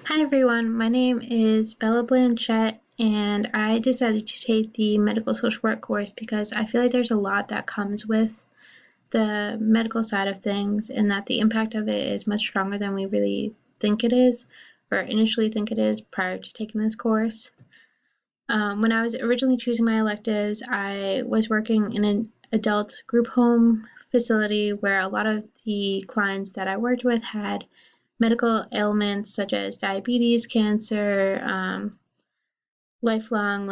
Hi everyone, my name is Bella Blanchette, and I decided to take the medical social work course because I feel like there's a lot that comes with the medical side of things, and that the impact of it is much stronger than we really think it is, or initially think it is prior to taking this course. When I was originally choosing my electives, I was working in an adult group home facility where a lot of the clients that I worked with had medical ailments such as diabetes, cancer, lifelong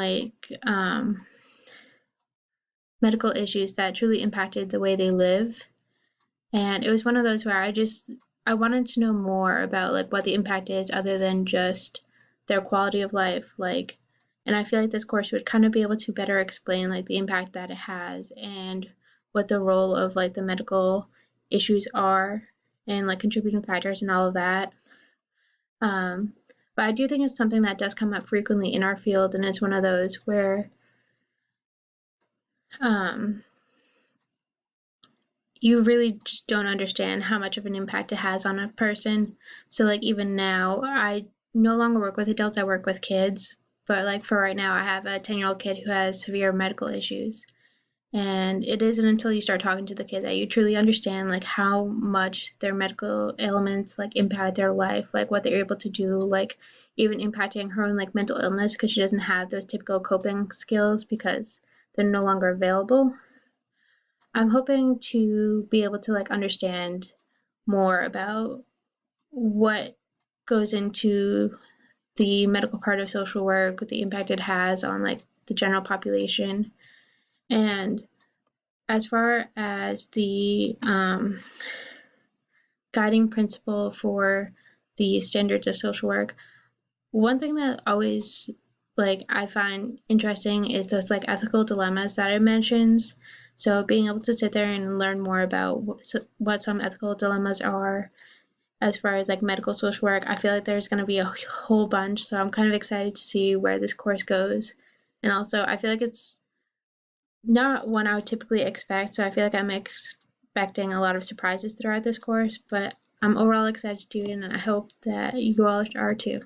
medical issues that truly impacted the way they live. And it was one of those where I wanted to know more about like what the impact is other than just their quality of life. And I feel like this course would kind of be able to better explain like the impact that it has and what the role of like the medical issues are and like contributing factors and all of that. Um, but I do think it's something that does come up frequently in our field, and it's one of those where um, you really just don't understand how much of an impact it has on a person. So, like, even now, I no longer work with adults, I work with kids. But, like, for right now, I have a 10-year-old kid who has severe medical issues. And it isn't until you start talking to the kid that you truly understand like how much their medical ailments like impact their life, like what they're able to do, like even impacting her own like mental illness because she doesn't have those typical coping skills because they're no longer available. I'm hoping to be able to like understand more about what goes into the medical part of social work, the impact it has on like the general population. And as far as the guiding principle for the standards of social work, one thing that always like I find interesting is those like ethical dilemmas that it mentions. So being able to sit there and learn more about what some ethical dilemmas are as far as like medical social work, I feel like there's going to be a whole bunch. So I'm kind of excited to see where this course goes. And also, I feel like it's not one I would typically expect, so I feel like I'm expecting a lot of surprises throughout this course, but I'm overall excited to do it, and I hope that you all are too.